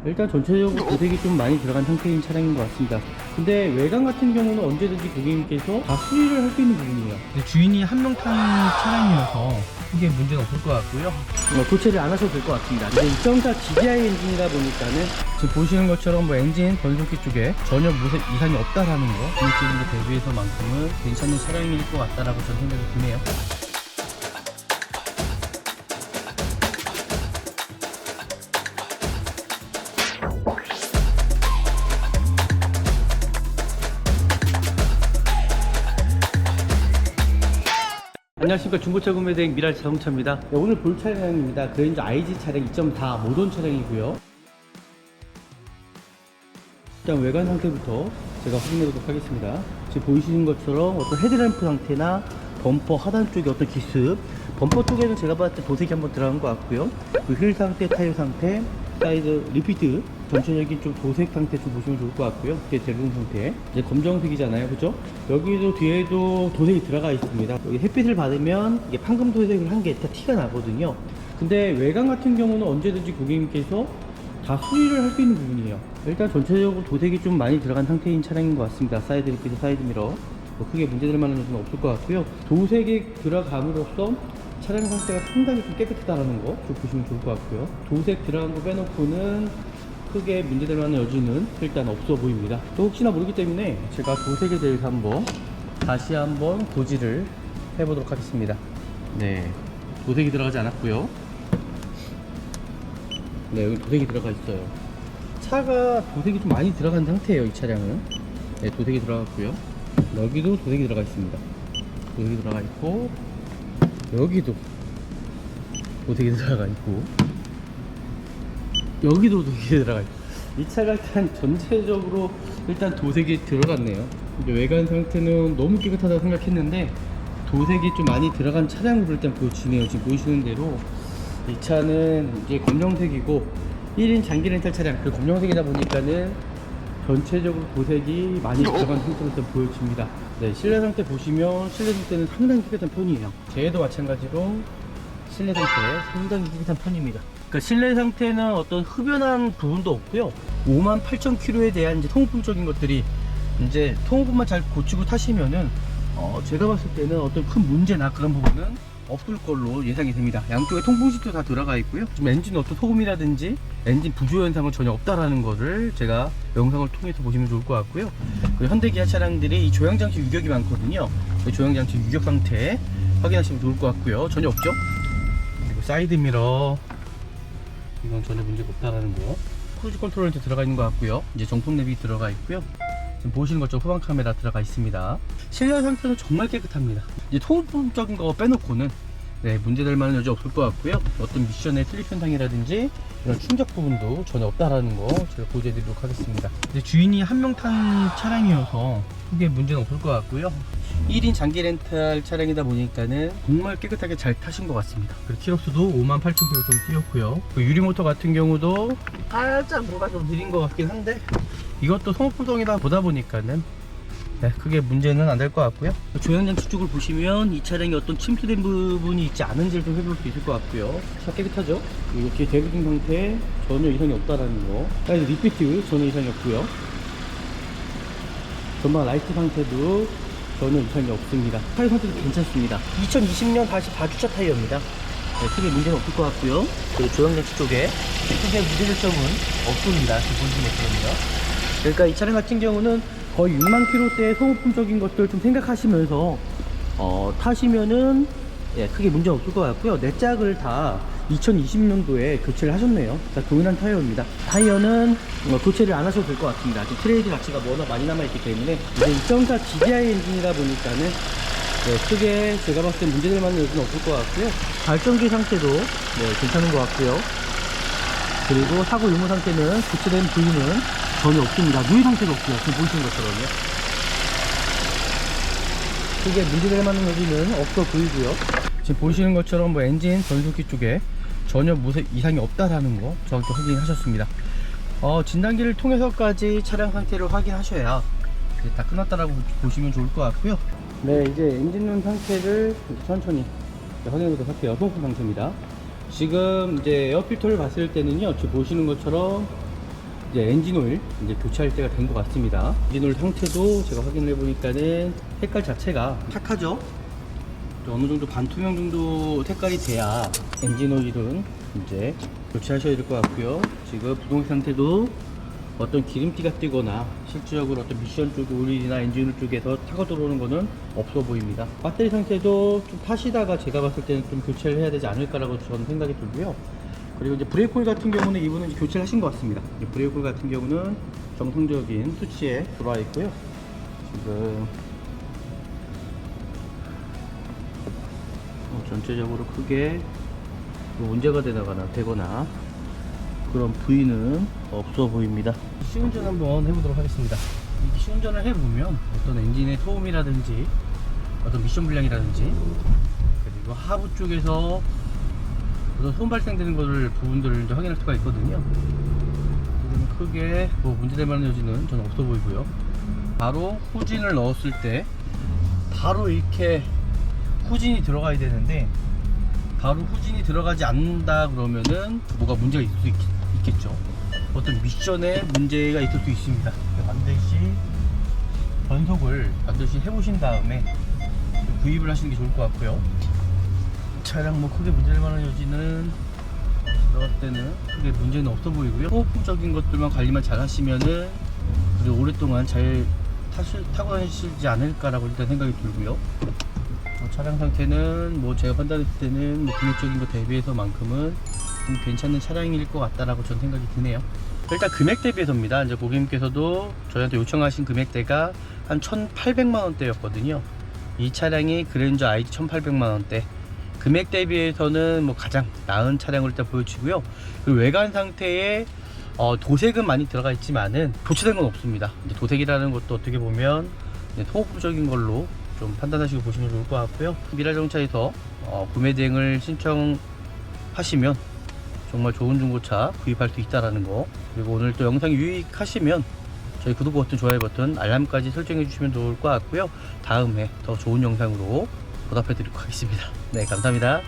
일단 전체적으로 도색이 좀 많이 들어간 상태인 차량인 것 같습니다. 근데 외관 같은 경우는 언제든지 고객님께서 다 수리를 할 수 있는 부분이에요. 주인이 한 명 탄 차량이어서 크게 문제는 없을 것 같고요. 교체를 안 하셔도 될 것 같습니다. 이제 2.4 GDI 엔진이다 보니까는 지금 보시는 것처럼 엔진 변속기 쪽에 전혀 무색 이상이 없다라는 거, 이 지금도 대비해서만큼은 괜찮은 차량일 것 같다라고 저는 생각이 드네요. 안녕하십니까. 중고차 구매대행 미랄 자동차입니다. 네, 오늘 볼 차량입니다. 그랜저 IG 차량 2.4 모던 차량이고요. 일단 외관 상태부터 제가 확인해 보도록 하겠습니다. 지금 보이시는 것처럼 어떤 헤드램프 상태나 범퍼 하단 쪽에 어떤 기습, 범퍼 쪽에는 제가 봤을 때 도색이 한번 들어간 것 같고요. 그 휠 상태, 타이어 상태, 사이드 리피트, 전체적인 좀 도색 상태 좀 보시면 좋을 것 같고요. 이게 제공 상태. 이제 검정색이잖아요, 그죠? 여기도 뒤에도 도색이 들어가 있습니다. 여기 햇빛을 받으면 이게 판금 도색을 한 게 티가 나거든요. 근데 외관 같은 경우는 언제든지 고객님께서 다 수리를 할 수 있는 부분이에요. 일단 전체적으로 도색이 좀 많이 들어간 상태인 차량인 것 같습니다. 사이드 리피트, 사이드 미러. 뭐 크게 문제될 만한 것은 없을 것 같고요. 도색이 들어감으로써 차량 상태가 상당히 좀 깨끗하다는 거 좀 보시면 좋을 것 같고요. 도색 들어간 거 빼놓고는 크게 문제될 만한 여지는 일단 없어 보입니다. 또 혹시나 모르기 때문에 제가 도색에 대해서 한번 다시 한번 고지를 해보도록 하겠습니다. 네, 도색이 들어가지 않았고요. 네, 여기 도색이 들어가 있어요. 차가 도색이 좀 많이 들어간 상태예요, 이 차량은. 네, 도색이 들어갔고요. 여기도 도색이 들어가 있습니다. 도색이 들어가 있고, 여기도 도색이 들어가 있고, 여기도 도색이 들어가 있고. 이 차가 일단 전체적으로 일단 도색이 들어갔네요. 이제 외관 상태는 너무 깨끗하다고 생각했는데 도색이 좀 많이 들어간 차량으로 일단 보여지네요. 지금 보이시는 대로 이 차는 이제 검정색이고 1인 장기 렌탈 차량, 그 검정색이다 보니까는 전체적으로 도색이 많이 들어간 상태로 일단 보여집니다. 네, 실내 상태 보시면 실내 상태는 상당히 깨끗한 편이에요. 제도 마찬가지로 실내 상태 상당히 깨끗한 편입니다. 그러니까 실내 상태는 어떤 흡연한 부분도 없고요. 58,000km에 대한 이제 통풍적인 것들이 이제 통풍만 잘 고치고 타시면은 제가 봤을 때는 어떤 큰 문제나 그런 부분은 없을 걸로 예상이 됩니다. 양쪽에 통풍 시트도 다 들어가 있고요. 좀 엔진 어떤 소음이라든지 엔진 부조 현상은 전혀 없다라는 거를 제가 영상을 통해서 보시면 좋을 것 같고요. 그리고 현대 기아 차량들이 이 조향장치 유격이 많거든요. 그 조향장치 유격 상태 확인하시면 좋을 것 같고요. 전혀 없죠. 그리고 사이드 미러, 이건 전혀 문제가 없다라는 거. 크루즈 컨트롤도 들어가 있는 것 같고요. 이제 정품 내비 들어가 있고요. 지금 보시는 것처럼 후방 카메라 들어가 있습니다. 실내 상태는 정말 깨끗합니다. 이제 통풍적인 거 빼놓고는 네, 문제될 만한 여지 없을 것 같고요. 어떤 미션의 슬립 현상이라든지 이런 충격 부분도 전혀 없다라는 거 제가 보여드리도록 하겠습니다. 이제 주인이 한 명 탄 차량이어서 크게 문제는 없을 것 같고요. 1인 장기 렌탈 차량이다 보니까는 정말 깨끗하게 잘 타신 것 같습니다. 그리고 키로수도 58,000km 좀 뛰었고요. 그 유리모터 같은 경우도 살짝 뭐가 좀 느린 것 같긴 한데 이것도 소모품성이다 보다 보니까는 네, 크게 문제는 안 될 것 같고요. 조향장치 쪽을 보시면 이 차량이 어떤 침투된 부분이 있지 않은지를 좀 해볼 수 있을 것 같고요. 차 깨끗하죠? 그리고 뒤에 대부분 상태 전혀 이상이 없다라는 거. 사이드 리피트 전혀 이상이 없고요. 전방 라이트 상태도 전혀 이상이 없습니다. 타이어 상태도 괜찮습니다. 2020년 44주차 타이어입니다. 네, 크게 문제는 없을 것 같고요. 그리고 조향장치 쪽에 크게 문제될 점은 없습니다. 지금 보시는 것처럼요. 그러니까 이 차량 같은 경우는 거의 6만 킬로대의 소모품적인 것들 좀 생각하시면서 타시면은 예, 크게 문제 없을 것 같고요. 네 짝을 다 2020년도에 교체를 하셨네요. 자, 동일한 타이어입니다. 타이어는 교체를 안 하셔도 될 것 같습니다. 지금 트레이드 가치가 워낙 많이 남아있기 때문에 이제 2.4 GDI 엔진이다 보니까는 네, 크게 제가 봤을 때 문제될 만한 여지는 없을 것 같고요. 발전기 상태도 네, 괜찮은 것 같고요. 그리고 사고 유무 상태는 교체된 부위는 전혀 없습니다. 누이 상태도 없고요. 지금 보시는 것처럼요. 크게 문제될 만한 여지는 없어 보이고요. 지금 보시는 것처럼 엔진 변속기 쪽에 전혀 무색 이상이 없다라는 거 정확히 확인하셨습니다. 진단기를 통해서까지 차량 상태를 확인하셔야 이제 다 끝났다라고 보시면 좋을 것 같고요. 네, 이제 엔진룸 상태를 천천히 확인해 보도록 할게요. 소모품 상태입니다. 지금 이제 에어필터를 봤을 때는요, 지금 보시는 것처럼 이제 엔진 오일 이제 교체할 때가 된 것 같습니다. 엔진 오일 상태도 제가 확인을 해보니까는 색깔 자체가 탁하죠. 어느 정도 반투명 정도 색깔이 돼야 엔진 오일은 이제 교체하셔야 될 것 같고요. 지금 부동 상태도 어떤 기름기가 뜨거나 실질적으로 어떤 미션 쪽 오일이나 엔진 오일 쪽에서 타고 들어오는 거는 없어 보입니다. 배터리 상태도 좀 타시다가 제가 봤을 때는 좀 교체를 해야 되지 않을까라고 저는 생각이 들고요. 그리고 이제 브레이크 오일 같은 경우는 이분은 이제 교체를 하신 것 같습니다. 브레이크 오일 같은 경우는 정상적인 수치에 들어와 있고요. 지금 전체적으로 크게 문제가 되거나 그런 부위는 없어 보입니다. 시운전 한번 해보도록 하겠습니다. 이 시운전을 해보면 어떤 엔진의 소음이라든지 어떤 미션 불량이라든지 그리고 하부 쪽에서 어떤 소음 발생되는 부분들을 이제 확인할 수가 있거든요. 크게 뭐 문제될 만한 여지는 저는 없어 보이고요. 바로 후진을 넣었을 때 바로 이렇게 후진이 들어가야 되는데 바로 후진이 들어가지 않는다 그러면은 뭐가 문제가 있을 수 있겠죠. 어떤 미션에 문제가 있을 수 있습니다. 반드시 변속을 해보신 다음에 구입을 하시는 게 좋을 것 같고요. 차량 뭐 크게 문제될 만한 여지는 들어갈 때는 크게 문제는 없어 보이고요. 호흡적인 것들만 관리만 잘 하시면은 그리고 오랫동안 잘 타고 다니시지 않을까라고 일단 생각이 들고요. 차량 상태는 뭐 제가 판단했을 때는 뭐 금액적인 거 대비해서만큼은 좀 괜찮은 차량일 것 같다라고 저는 생각이 드네요. 일단 금액 대비해서입니다. 이제 고객님께서도 저희한테 요청하신 금액대가 한 1,800만 원대였거든요. 이 차량이 그랜저 ID 1,800만 원대. 금액 대비해서는 뭐 가장 나은 차량으로 일단 보여지고요. 그리고 외관 상태에 도색은 많이 들어가 있지만은 교체된 건 없습니다. 이제 도색이라는 것도 어떻게 보면 소모품적인 걸로 좀 판단하시고 보시면 좋을 것 같고요. 미라자동차에서 구매 대행을 신청하시면 정말 좋은 중고차 구입할 수 있다라는 거, 그리고 오늘 또 영상이 유익하시면 저희 구독 버튼, 좋아요 버튼, 알람까지 설정해 주시면 좋을 것 같고요. 다음에 더 좋은 영상으로 보답해 드리도록 하겠습니다. 네, 감사합니다.